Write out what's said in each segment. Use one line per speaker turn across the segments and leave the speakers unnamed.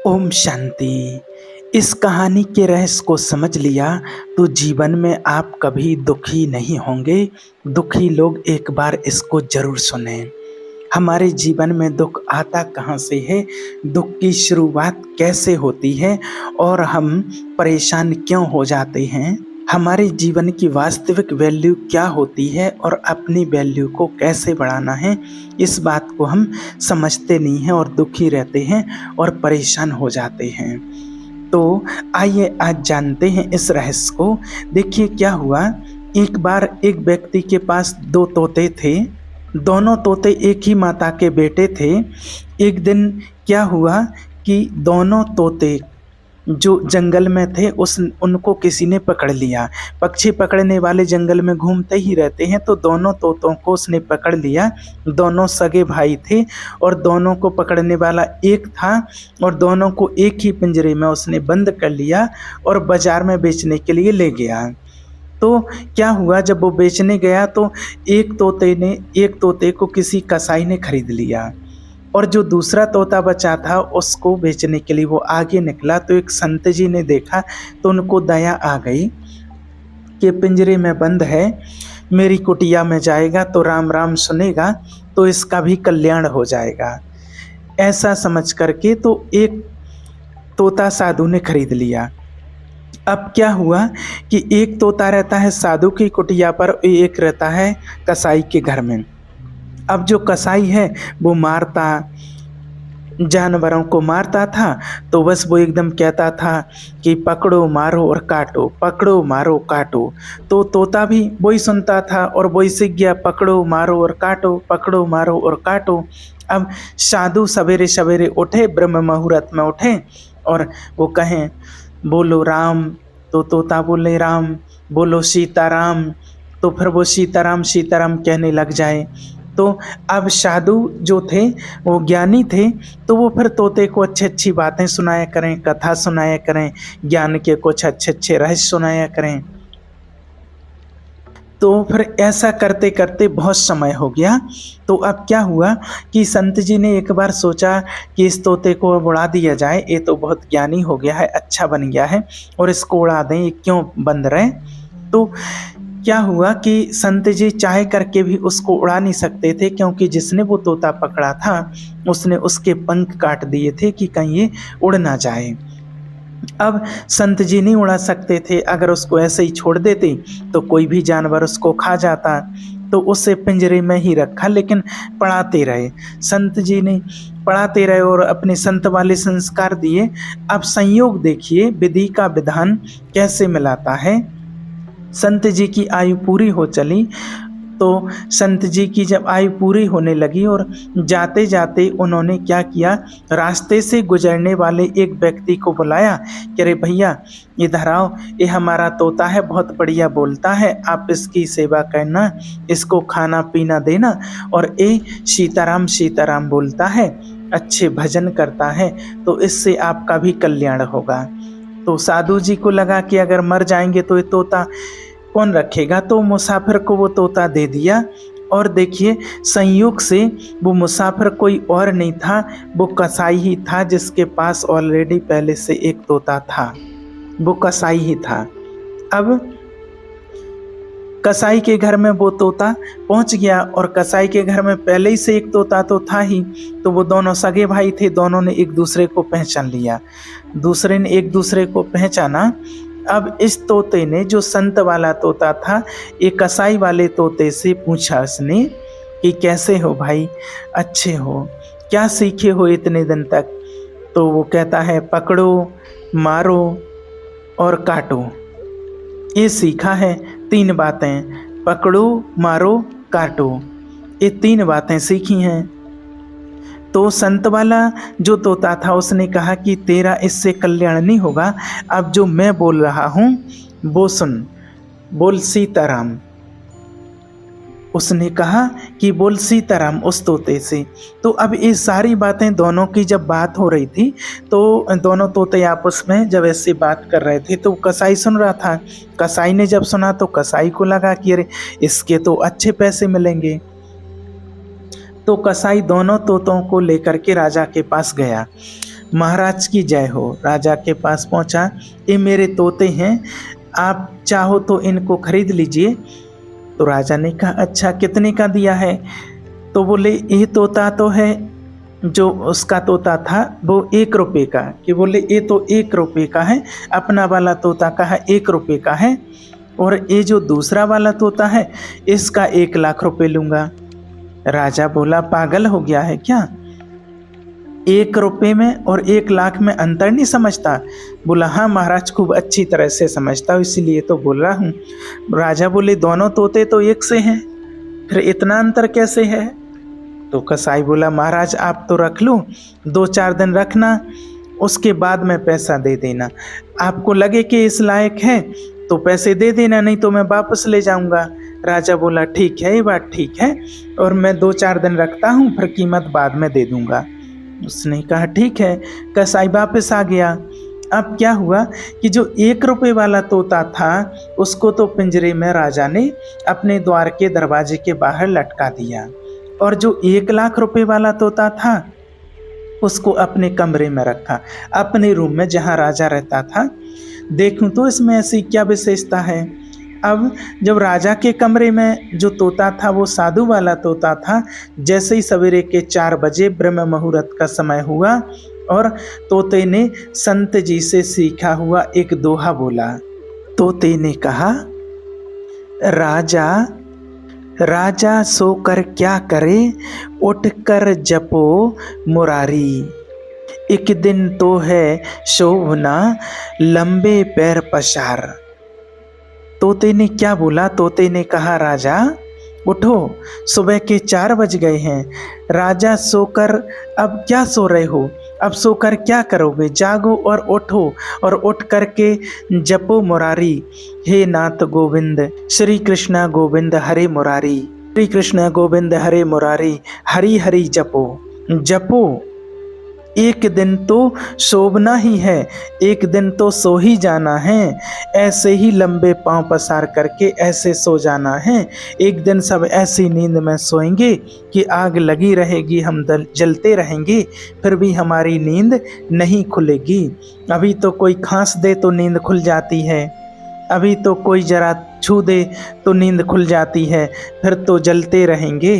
ओम शांति। इस कहानी के रहस्य को समझ लिया तो जीवन में आप कभी दुखी नहीं होंगे। दुखी लोग एक बार इसको जरूर सुनें। हमारे जीवन में दुख आता कहाँ से है, दुख की शुरुआत कैसे होती है और हम परेशान क्यों हो जाते हैं, हमारे जीवन की वास्तविक वैल्यू क्या होती है और अपनी वैल्यू को कैसे बढ़ाना है, इस बात को हम समझते नहीं हैं और दुखी रहते हैं और परेशान हो जाते हैं। तो आइए आज जानते हैं इस रहस्य को। देखिए क्या हुआ। एक बार एक व्यक्ति के पास दो तोते थे। दोनों तोते एक ही माता के बेटे थे। एक दिन क्या हुआ कि दोनों तोते जो जंगल में थे उनको किसी ने पकड़ लिया। पक्षी पकड़ने वाले जंगल में घूमते ही रहते हैं, तो दोनों तोतों को उसने पकड़ लिया। दोनों सगे भाई थे और दोनों को पकड़ने वाला एक था और दोनों को एक ही पिंजरे में उसने बंद कर लिया और बाजार में बेचने के लिए ले गया। तो क्या हुआ, जब वो बेचने गया तो एक तोते को किसी कसाई ने खरीद लिया और जो दूसरा तोता बचा था उसको बेचने के लिए वो आगे निकला। तो एक संत जी ने देखा तो उनको दया आ गई कि पिंजरे में बंद है, मेरी कुटिया में जाएगा तो राम राम सुनेगा तो इसका भी कल्याण हो जाएगा। ऐसा समझ करके तो एक तोता साधु ने खरीद लिया। अब क्या हुआ कि एक तोता रहता है साधु की कुटिया पर, एक रहता है कसाई के घर में। अब जो कसाई है वो जानवरों को मारता था, तो बस वो एकदम कहता था कि पकड़ो मारो और काटो, पकड़ो मारो काटो। तो तोता भी वही सुनता था और वही सीख गया, पकड़ो मारो और काटो, पकड़ो मारो और काटो। अब साधु सवेरे सवेरे उठे, ब्रह्म मुहूर्त में उठे और वो कहें बोलो राम, तो तोता बोले राम। बोलो सीताराम, तो फिर वो सीताराम सीताराम कहने लग जाए। तो अब साधु जो थे वो ज्ञानी थे, तो वो फिर तोते को अच्छी अच्छी बातें सुनाया करें, कथा सुनाया करें, ज्ञान के कुछ अच्छे अच्छे रहस्य सुनाया करें। तो फिर ऐसा करते करते बहुत समय हो गया। तो अब क्या हुआ कि संत जी ने एक बार सोचा कि इस तोते को अब उड़ा दिया जाए, ये तो बहुत ज्ञानी हो गया है, अच्छा बन गया है और इसको उड़ा दें, ये क्यों बंद रहे। तो क्या हुआ कि संत जी चाहे करके भी उसको उड़ा नहीं सकते थे, क्योंकि जिसने वो तोता पकड़ा था उसने उसके पंख काट दिए थे कि कहीं ये उड़ ना जाए। अब संत जी नहीं उड़ा सकते थे, अगर उसको ऐसे ही छोड़ देते तो कोई भी जानवर उसको खा जाता। तो उसे पिंजरे में ही रखा, लेकिन पढ़ाते रहे। संत जी ने पढ़ाते रहे और अपने संत वाले संस्कार दिए। अब संयोग देखिए, विधि का विधान कैसे मिलाता है। संत जी की आयु पूरी हो चली, तो संत जी की जब आयु पूरी होने लगी और जाते जाते उन्होंने क्या किया, रास्ते से गुजरने वाले एक व्यक्ति को बुलाया कि अरे भैया इधर आओ, ये हमारा तोता है, बहुत बढ़िया बोलता है, आप इसकी सेवा करना, इसको खाना पीना देना, और ये सीताराम सीताराम बोलता है, अच्छे भजन करता है, तो इससे आपका भी कल्याण होगा। तो साधु जी को लगा कि अगर मर जाएंगे तो ये तोता कौन रखेगा, तो मुसाफिर को वो तोता दे दिया। और देखिए संयोग से वो मुसाफिर कोई और नहीं था, वो कसाई ही था, जिसके पास ऑलरेडी पहले से एक तोता था, वो कसाई ही था। अब कसाई के घर में वो तोता पहुंच गया और कसाई के घर में पहले ही से एक तोता तो था ही, तो वो दोनों सगे भाई थे, दोनों ने एक दूसरे को पहचान लिया। दूसरे ने एक दूसरे को पहचाना। अब इस तोते ने, जो संत वाला तोता था, एक कसाई वाले तोते से पूछा उसने कि कैसे हो भाई, अच्छे हो, क्या सीखे हो इतने दिन तक। तो वो कहता है पकड़ो मारो और काटो, ये सीखा है। 3 बातें, पकड़ो मारो काटो, ये 3 बातें सीखी हैं। तो संत वाला जो तोता था उसने कहा कि तेरा इससे कल्याण नहीं होगा, अब जो मैं बोल रहा हूँ वो सुन, बोल सीताराम। उसने कहा कि बोल सीताराम उस तोते से। तो अब ये सारी बातें दोनों की जब बात हो रही थी, तो दोनों तोते आपस में जब ऐसी बात कर रहे थे, तो कसाई सुन रहा था। कसाई ने जब सुना तो कसाई को लगा कि अरे इसके तो अच्छे पैसे मिलेंगे। तो कसाई दोनों तोतों को लेकर के राजा के पास गया। महाराज की जय हो। राजा के पास पहुंचा, ये मेरे तोते हैं, आप चाहो तो इनको खरीद लीजिए। तो राजा ने कहा अच्छा कितने का दिया है? तो बोले ये तोता तो है, जो उसका तोता था वो 1 रुपये का, कि बोले ये तो 1 रुपये का है, अपना वाला तोता का है 1 रुपये का है, और ये जो दूसरा वाला तोता है इसका 1 लाख रुपए लूँगा। राजा बोला पागल हो गया है क्या? 1 रुपये में और 1 लाख में अंतर नहीं समझता? बोला हाँ महाराज, खूब अच्छी तरह से समझता हूँ, इसीलिए तो बोल रहा हूँ। राजा बोले दोनों तोते तो एक से हैं, फिर इतना अंतर कैसे है? तो कसाई बोला महाराज आप तो रख लो, 2-4 दिन रखना, उसके बाद में पैसा दे देना। आपको लगे कि इस लायक है तो पैसे दे देना, नहीं तो मैं वापस ले जाऊंगा। राजा बोला ठीक है, ये बात ठीक है, और मैं 2-4 दिन रखता हूँ, फिर कीमत बाद में दे दूंगा। उसने कहा ठीक है। कसाई वापस आ गया। अब क्या हुआ कि जो 1 रुपये वाला तोता था उसको तो पिंजरे में राजा ने अपने द्वार के दरवाजे के बाहर लटका दिया, और जो 1 लाख रुपए वाला तोता था उसको अपने कमरे में रखा, अपने रूम में जहाँ राजा रहता था। देखूं तो इसमें ऐसी क्या विशेषता है? अब जब राजा के कमरे में जो तोता था वो साधु वाला तोता था, जैसे ही सवेरे के 4 बजे ब्रह्म मुहूर्त का समय हुआ और तोते ने संत जी से सीखा हुआ एक दोहा बोला। तोते ने कहा राजा राजा सोकर क्या करे, उठकर जपो मुरारी। एक दिन तो है शोभना, लंबे पैर पसार। तोते ने क्या बोला? तोते ने कहा राजा उठो, सुबह के 4 बज गए हैं, राजा सोकर अब क्या सो रहे हो, अब सोकर क्या करोगे, जागो और उठो, और उठ करके जपो मुरारी। हे नाथ गोविंद, श्री कृष्ण गोविंद हरे मुरारी, श्री कृष्ण गोविंद हरे मुरारी, हरि हरि जपो। जपो, एक दिन तो शोभना ही है, एक दिन तो सो ही जाना है, ऐसे ही लंबे पांव पसार करके ऐसे सो जाना है। एक दिन सब ऐसी नींद में सोएंगे कि आग लगी रहेगी, हम जलते रहेंगे, फिर भी हमारी नींद नहीं खुलेगी। अभी तो कोई खांस दे तो नींद खुल जाती है, अभी तो कोई जरा छू दे तो नींद खुल जाती है, फिर तो जलते रहेंगे,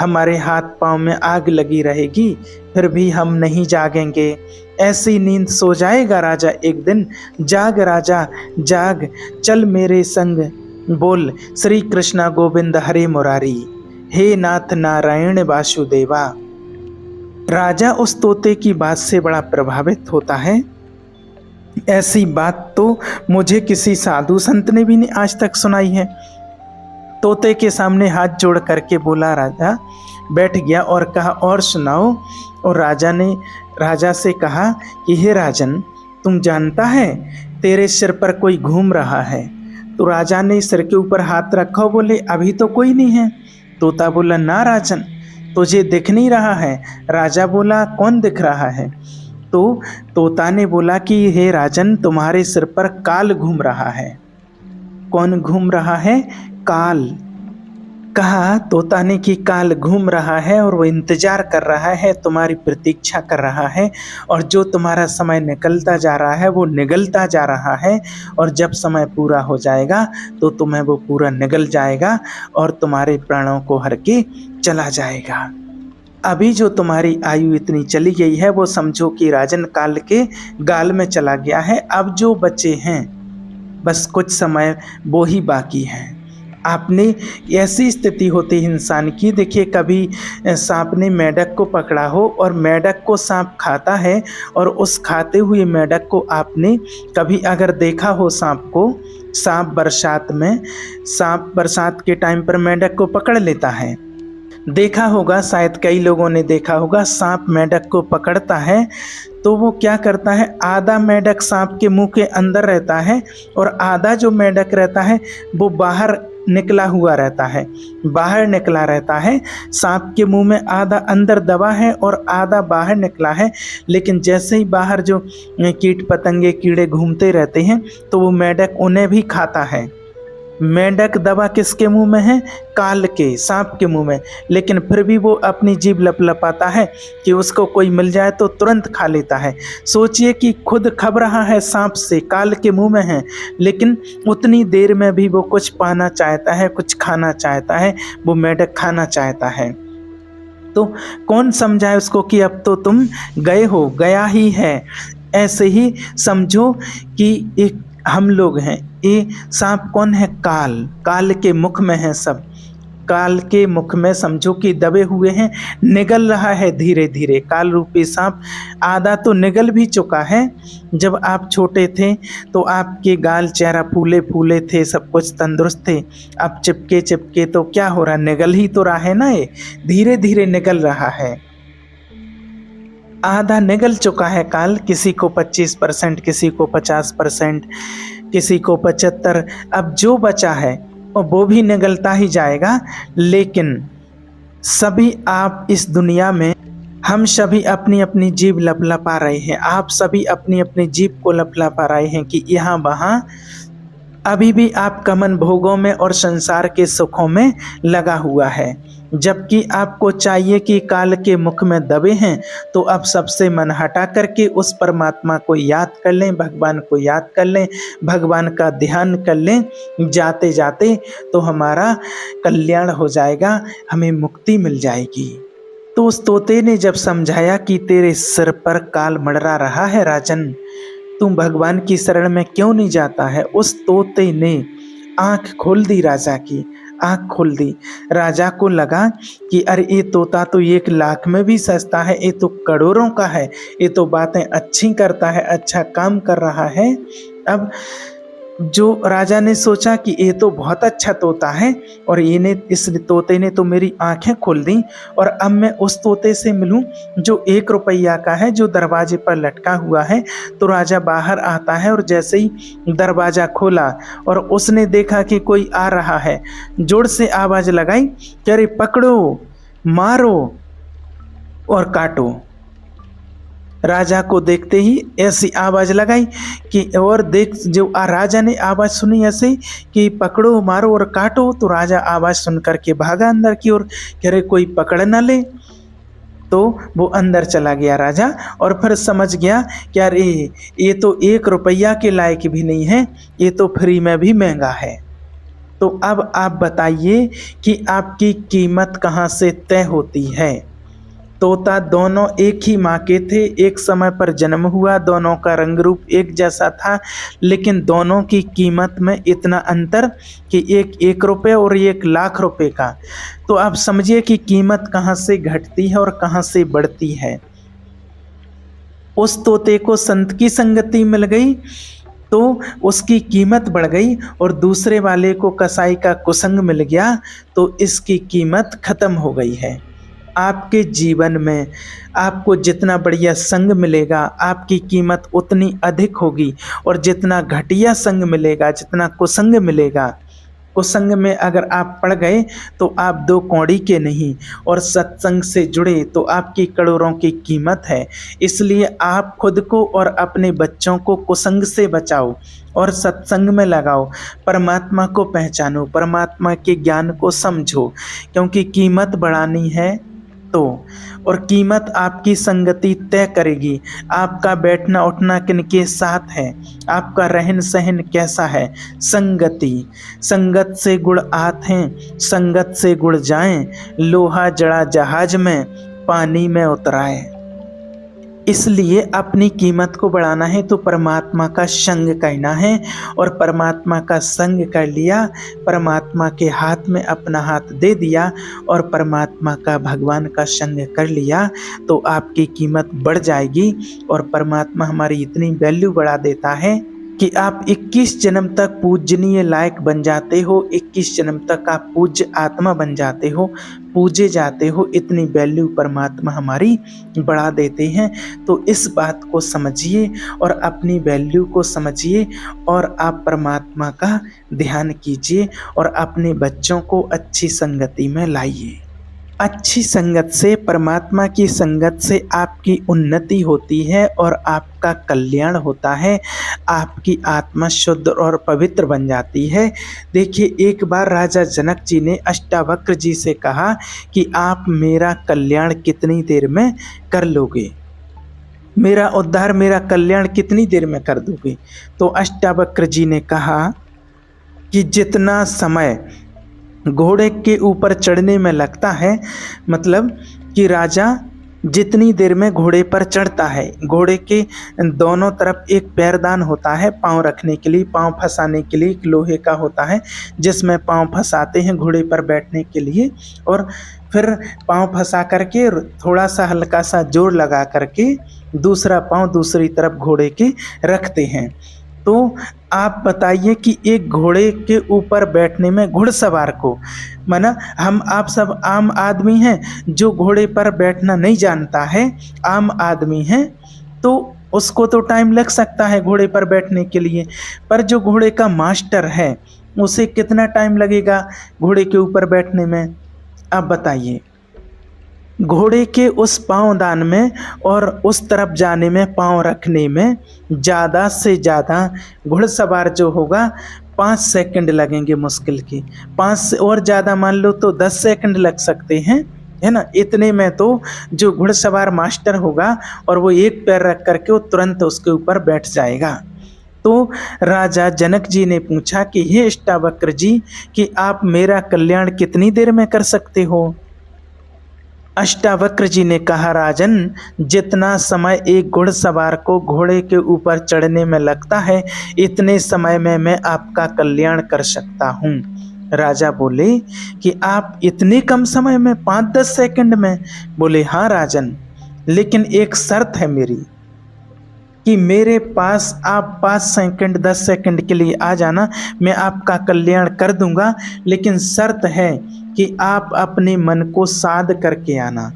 हमारे हाथ पांव में आग लगी रहेगी, फिर भी हम नहीं जागेंगे। ऐसी नींद सो जाएगा राजा एक दिन। जाग राजा जाग, चल मेरे संग बोल, श्री कृष्ण गोविंद हरे मुरारी, हे नाथ नारायण वासुदेवा। राजा उस तोते की बात से बड़ा प्रभावित होता है। ऐसी बात तो मुझे किसी साधु संत ने भी नहीं आज तक सुनाई है। तोते के सामने हाथ जोड़ करके बोला राजा, बैठ गया और कहा और सुनाओ। और राजा ने राजा से कहा कि हे राजन, तुम जानता है तेरे सिर पर कोई घूम रहा है। तो राजा ने सिर के ऊपर हाथ रखा, बोले अभी तो कोई नहीं है। तोता बोला ना राजन, तुझे दिख नहीं रहा है। राजा बोला कौन दिख रहा है? तो तोता ने बोला कि हे राजन, तुम्हारे सिर पर काल घूम रहा है। कौन घूम रहा है? काल। कहा तोता ने कि काल घूम रहा है और वो इंतजार कर रहा है, तुम्हारी प्रतीक्षा कर रहा है, और जो तुम्हारा समय निकलता जा रहा है वो निगलता जा रहा है, और जब समय पूरा हो जाएगा तो तुम्हें वो पूरा निगल जाएगा और तुम्हारे प्राणों को हर के चला जाएगा। अभी जो तुम्हारी आयु इतनी चली गई है वो समझो कि राजन काल के गाल में चला गया है। अब जो बचे हैं बस कुछ समय वो ही बाकी हैं। आपने ऐसी स्थिति होती है इंसान की, देखिए कभी सांप ने मेंढक को पकड़ा हो और मेंढक को सांप खाता है, और उस खाते हुए मेंढक को आपने कभी अगर देखा हो सांप को, सांप बरसात के टाइम पर मेंढक को पकड़ लेता है, देखा होगा, शायद कई लोगों ने देखा होगा। सांप मेंढक को पकड़ता है तो वो क्या करता है, आधा मेंढक सांप के मुंह के अंदर रहता है और आधा जो मेंढक रहता है वो बाहर निकला हुआ रहता है, बाहर निकला रहता है। सांप के मुंह में आधा अंदर दबा है और आधा बाहर निकला है, लेकिन जैसे ही बाहर जो कीट पतंगे कीड़े घूमते रहते हैं तो वो मेंढक उन्हें भी खाता है। मेंढक दवा किसके मुंह में है? काल के, सांप के मुंह में, लेकिन फिर भी वो अपनी जीभ लपलपाता है कि उसको कोई मिल जाए तो तुरंत खा लेता है। सोचिए कि खुद खब रहा है सांप से, काल के मुंह में है, लेकिन उतनी देर में भी वो कुछ पाना चाहता है, कुछ खाना चाहता है, वो मेंढक खाना चाहता है। तो कौन समझाए उसको कि अब तो तुम गए हो, गया ही है। ऐसे ही समझो कि एक हम लोग हैं, ये सांप कौन है? काल, काल के मुख में है सब, काल के मुख में समझो कि दबे हुए हैं, निगल रहा है धीरे धीरे। काल रूपी सांप आधा तो निगल भी चुका है। जब आप छोटे थे तो आपके गाल चेहरा फूले फूले थे, सब कुछ तंदुरुस्त थे। अब चिपके चिपके तो क्या हो रहा, निगल ही तो रहा है ना, ये धीरे धीरे निगल रहा है। आधा निगल चुका है काल, किसी को 25%, किसी को 50%, किसी को 75%। अब जो बचा है और वो भी निगलता ही जाएगा। लेकिन सभी आप इस दुनिया में, हम सभी अपनी अपनी जीभ लपलपा रहे हैं, आप सभी अपनी अपनी जीभ को लपलपा रहे हैं कि यहाँ वहाँ अभी भी आपका मन भोगों में और संसार के सुखों में लगा हुआ है। जबकि आपको चाहिए कि काल के मुख में दबे हैं तो अब सबसे मन हटा करके उस परमात्मा को याद कर लें, भगवान को याद कर लें, भगवान का ध्यान कर लें। जाते जाते तो हमारा कल्याण हो जाएगा, हमें मुक्ति मिल जाएगी। तो उस तोते ने जब समझाया कि तेरे सिर पर काल मंडरा रहा है राजन, तुम भगवान की शरण में क्यों नहीं जाता है? उस तोते ने आंख खोल दी, राजा की आंख खोल दी। राजा को लगा कि अरे ये तोता तो 1 लाख में भी सस्ता है, ये तो करोड़ों का है, ये तो बातें अच्छी करता है, अच्छा काम कर रहा है। अब जो राजा ने सोचा कि ये तो बहुत अच्छा तोता है और इस तोते ने तो मेरी आंखें खोल दी, और अब मैं उस तोते से मिलूं जो 1 रुपया का है, जो दरवाजे पर लटका हुआ है। तो राजा बाहर आता है और जैसे ही दरवाज़ा खोला और उसने देखा कि कोई आ रहा है, जोर से आवाज़ लगाई कि अरे पकड़ो, मारो और काटो। राजा को देखते ही ऐसी आवाज़ लगाई कि, और देख जो राजा ने आवाज़ सुनी ऐसे कि पकड़ो, मारो और काटो, तो राजा आवाज़ सुन करके भागा अंदर की ओर, कह रहे कोई पकड़ ना ले। तो वो अंदर चला गया राजा, और फिर समझ गया कि अरे ये तो 1 रुपया के लायक भी नहीं है, ये तो फ्री में भी महंगा है। तो अब आप बताइए कि आपकी कीमत कहाँ से तय होती है? तोता दोनों एक ही माँ के थे, एक समय पर जन्म हुआ, दोनों का रंग रूप एक जैसा था, लेकिन दोनों की कीमत में इतना अंतर कि एक 1 रुपये और 1 लाख रुपए का। तो आप समझिए कि कीमत कहाँ से घटती है और कहाँ से बढ़ती है। उस तोते को संत की संगति मिल गई तो उसकी कीमत बढ़ गई, और दूसरे वाले को कसाई का कुसंग मिल गया तो इसकी कीमत खत्म हो गई है। आपके जीवन में आपको जितना बढ़िया संग मिलेगा, आपकी कीमत उतनी अधिक होगी, और जितना घटिया संग मिलेगा, जितना कुसंग मिलेगा, कुसंग में अगर आप पड़ गए तो आप 2 कौड़ी के नहीं, और सत्संग से जुड़े तो आपकी करोड़ों की कीमत है। इसलिए आप खुद को और अपने बच्चों को कुसंग से बचाओ और सत्संग में लगाओ, परमात्मा को पहचानो, परमात्मा के ज्ञान को समझो, क्योंकि कीमत बढ़ानी है तो, और कीमत आपकी संगति तय करेगी। आपका बैठना उठना किनके साथ है, आपका रहन सहन कैसा है। संगत से गुण आत हैं, संगत से गुण जाएं, लोहा जड़ा जहाज में, पानी में उतराए। इसलिए अपनी कीमत को बढ़ाना है तो परमात्मा का संग करना है, और परमात्मा का संग कर लिया, परमात्मा के हाथ में अपना हाथ दे दिया और परमात्मा का, भगवान का संग कर लिया तो आपकी कीमत बढ़ जाएगी। और परमात्मा हमारी इतनी वैल्यू बढ़ा देता है कि आप 21 जन्म तक पूजनीय लायक बन जाते हो, 21 जन्म तक आप पूज्य आत्मा बन जाते हो, पूजे जाते हो। इतनी वैल्यू परमात्मा हमारी बढ़ा देते हैं। तो इस बात को समझिए और अपनी वैल्यू को समझिए, और आप परमात्मा का ध्यान कीजिए और अपने बच्चों को अच्छी संगति में लाइए। अच्छी संगत से, परमात्मा की संगत से आपकी उन्नति होती है और आपका कल्याण होता है। आपकी आत्मा शुद्ध और पवित्र बन जाती है। देखिए, एक बार राजा जनक जी ने अष्टावक्र जी से कहा कि आप मेरा कल्याण कितनी देर में कर लोगे, मेरा उद्धार, मेरा कल्याण कितनी देर में कर दोगे। तो अष्टावक्र जी ने कहा कि जितना समय घोड़े के ऊपर चढ़ने में लगता है, मतलब कि राजा जितनी देर में घोड़े पर चढ़ता है, घोड़े के दोनों तरफ एक पैरदान होता है पाँव रखने के लिए, पाँव फंसाने के लिए एक लोहे का होता है जिसमें पाँव फंसाते हैं घोड़े पर बैठने के लिए, और फिर पाँव फंसा करके थोड़ा सा हल्का सा जोर लगा करके दूसरा पाँव दूसरी तरफ घोड़े के रखते हैं। तो आप बताइए कि एक घोड़े के ऊपर बैठने में घुड़सवार को, माना हम आप सब आम आदमी हैं जो घोड़े पर बैठना नहीं जानता है, आम आदमी हैं, तो उसको तो टाइम लग सकता है घोड़े पर बैठने के लिए, पर जो घोड़े का मास्टर है उसे कितना टाइम लगेगा घोड़े के ऊपर बैठने में, आप बताइए। घोड़े के उस पाँवदान में और उस तरफ जाने में, पाँव रखने में ज़्यादा से ज़्यादा घुड़सवार जो होगा 5 सेकंड लगेंगे मुश्किल की, 5 से और ज़्यादा मान लो तो 10 सेकंड लग सकते हैं, है ना। इतने में तो जो घुड़सवार मास्टर होगा और वो एक पैर रख करके वो तुरंत उसके ऊपर बैठ जाएगा। तो राजा जनक जी ने पूछा कि हे अष्टावक्र जी, कि आप मेरा कल्याण कितनी देर में कर सकते हो। अष्टावक्र जी ने कहा, राजन, जितना समय एक घुड़सवार को घोड़े के ऊपर चढ़ने में लगता है, इतने समय में मैं आपका कल्याण कर सकता हूँ। राजा बोले कि आप इतने कम समय में, 5-10 सेकंड में? बोले, हाँ राजन, लेकिन एक शर्त है मेरी कि मेरे पास आप 5 सेकंड 10 सेकंड के लिए आ जाना, मैं आपका कल्याण कर दूंगा, लेकिन शर्त है कि आप अपने मन को साध करके आना,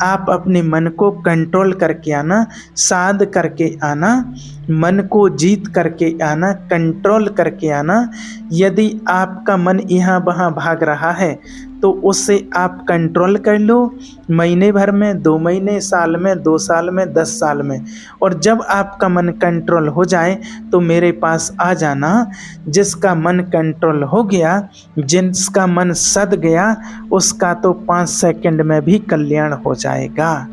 आप अपने मन को कंट्रोल करके आना, साध करके आना, मन को जीत करके आना, कंट्रोल करके आना। यदि आपका मन यहाँ वहाँ भाग रहा है तो उससे आप कंट्रोल कर लो, महीने भर में, 2 महीने, साल में, 2 साल में, 10 साल में, और जब आपका मन कंट्रोल हो जाए तो मेरे पास आ जाना। जिसका मन कंट्रोल हो गया, जिसका मन सध गया, उसका तो 5 सेकंड में भी कल्याण हो जाएगा।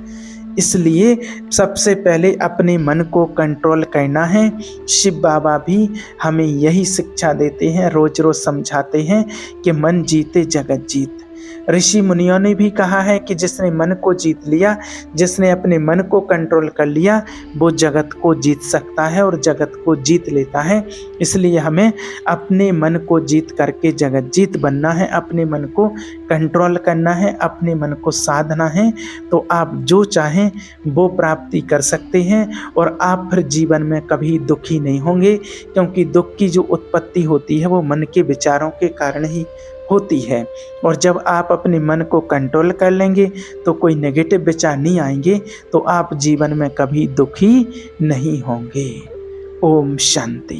इसलिए सबसे पहले अपने मन को कंट्रोल करना है। शिव बाबा भी हमें यही शिक्षा देते हैं, रोज रोज समझाते हैं कि मन जीते जगत जीत। ऋषि मुनियों ने भी कहा है कि जिसने मन को जीत लिया, जिसने अपने मन को कंट्रोल कर लिया, वो जगत को जीत सकता है और जगत को जीत लेता है। इसलिए हमें अपने मन को जीत करके जगत जीत बनना है, अपने मन को कंट्रोल करना है, अपने मन को साधना है, तो आप जो चाहें वो प्राप्ति कर सकते हैं और आप फिर जीवन में कभी दुखी नहीं होंगे, क्योंकि दुख की जो उत्पत्ति होती है वो मन के विचारों के कारण ही होती है। और जब आप अपने मन को कंट्रोल कर लेंगे तो कोई नेगेटिव विचार नहीं आएंगे, तो आप जीवन में कभी दुखी नहीं होंगे। ओम शांति।